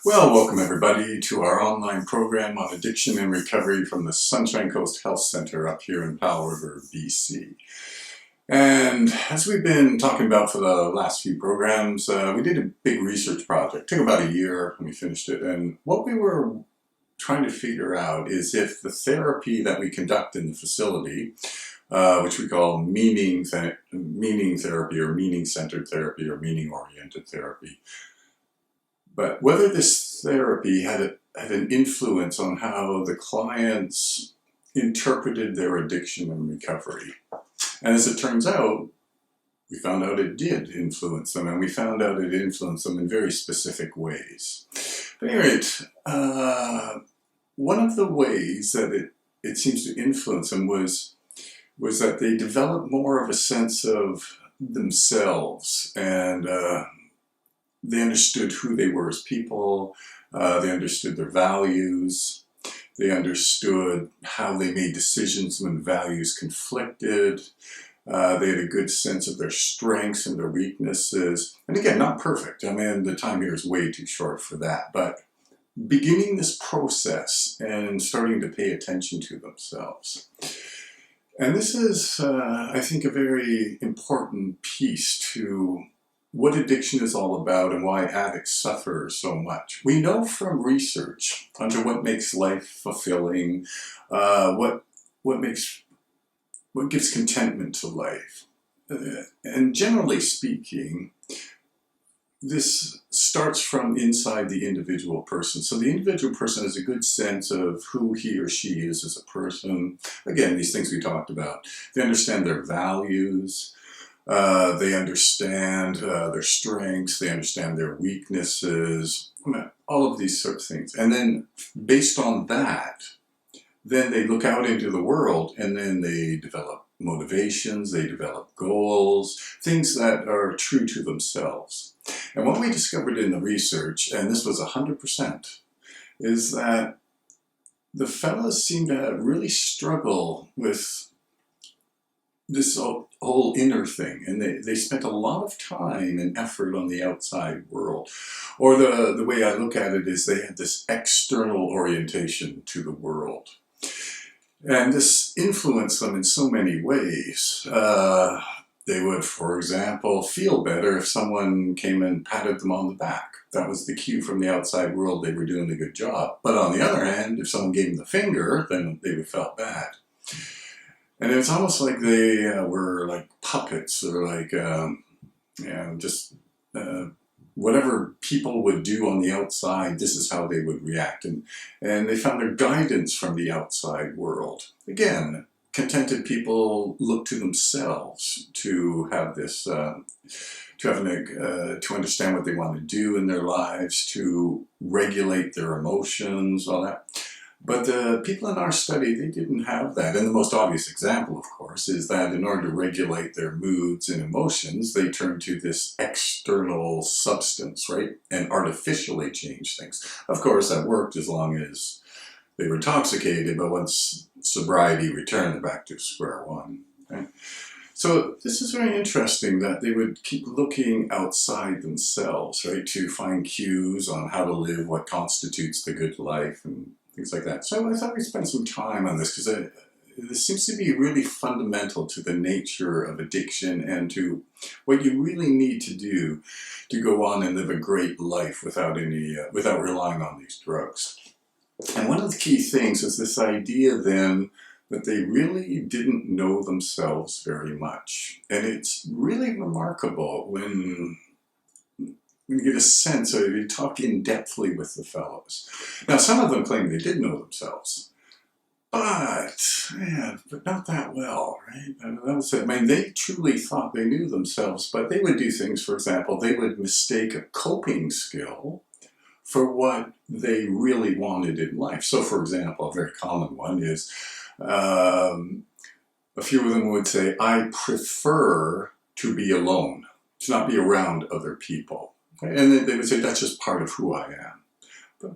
Well, welcome everybody to our online program on addiction and recovery from the Sunshine Coast Health Center up here in Powell River, BC. And as we've been talking about for the last few programs, we did a big research project. It took about a year and we finished it. And what we were trying to figure out is if the therapy that we conduct in the facility, which we call meaning therapy or meaning-centered therapy or meaning-oriented therapy, but whether this therapy had an influence on how the clients interpreted their addiction and recovery. And as it turns out, we found out it did influence them, and we found out it influenced them in very specific ways. But anyway, one of the ways that it seems to influence them was that they developed more of a sense of themselves, and they understood who they were as people, they understood their values, they understood how they made decisions when values conflicted, they had a good sense of their strengths and their weaknesses. And again, not perfect. I mean, the time here is way too short for that. But beginning this process and starting to pay attention to themselves. And this is, I think, a very important piece to what addiction is all about and why addicts suffer so much. We know from research under what makes life fulfilling, what gives contentment to life. And generally speaking, this starts from inside the individual person. So the individual person has a good sense of who he or she is as a person. Again, these things we talked about. They understand their values. They understand their strengths, they understand their weaknesses, all of these sort of things. And then based on that, then they look out into the world and then they develop motivations, they develop goals, things that are true to themselves. And what we discovered in the research, and this was 100%, is that the fellas seem to really struggle with this whole inner thing, and they spent a lot of time and effort on the outside world. Or the way I look at it is they had this external orientation to the world. And this influenced them in so many ways. They would, for example, feel better if someone came and patted them on the back. That was the cue from the outside world they were doing a good job. But on the other hand, if someone gave them the finger, then they would feel bad. And it's almost like they were like puppets, or like, just whatever people would do on the outside, this is how they would react. And they found their guidance from the outside world. Again, contented people look to themselves to have this, to understand what they want to do in their lives, to regulate their emotions, all that. But the people in our study, they didn't have that. And the most obvious example, of course, is that in order to regulate their moods and emotions, they turned to this external substance, right? And artificially change things. Of course, that worked as long as they were intoxicated, but once sobriety returned, they're back to square one. Okay? So this is very interesting that they would keep looking outside themselves, right? To find cues on how to live, what constitutes the good life, and things like that. So I thought we'd spend some time on this because this seems to be really fundamental to the nature of addiction and to what you really need to do to go on and live a great life without relying on these drugs. And one of the key things is this idea then that they really didn't know themselves very much. And it's really remarkable when you get a sense, or you talk in-depthly with the fellows. Now, some of them claim they did know themselves, but not that well, right? That was it. I mean, they truly thought they knew themselves, but they would do things, for example, they would mistake a coping skill for what they really wanted in life. So, for example, a very common one is, a few of them would say, I prefer to be alone, to not be around other people. And then they would say, that's just part of who I am. But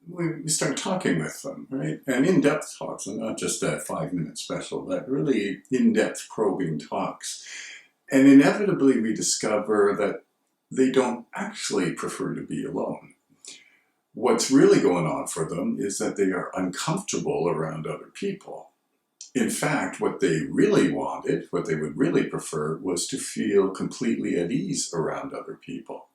we start talking with them, right? And in-depth talks, and not just a 5-minute special, but really in-depth probing talks. And inevitably we discover that they don't actually prefer to be alone. What's really going on for them is that they are uncomfortable around other people. In fact, what they really wanted, what they would really prefer, was to feel completely at ease around other people.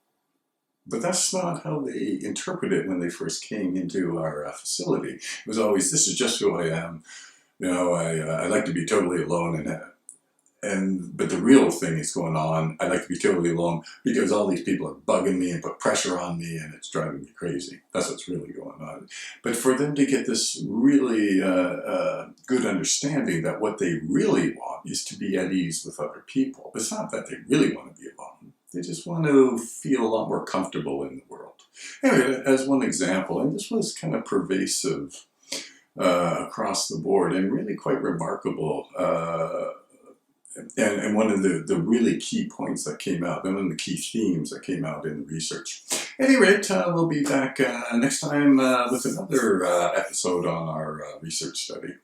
But that's not how they interpret it when they first came into our facility. It was always, this is just who I am. I like to be totally alone, but the real thing is going on. I like to be totally alone because all these people are bugging me and put pressure on me, and it's driving me crazy. That's what's really going on. But for them to get this really good understanding that what they really want is to be at ease with other people. It's not that they really want to be alone. They just want to feel a lot more comfortable in the world. Anyway, as one example, and this was kind of pervasive across the board and really quite remarkable. And one of the really key points that came out, and one of the key themes that came out in the research. At any rate, we'll be back next time with another episode on our research study.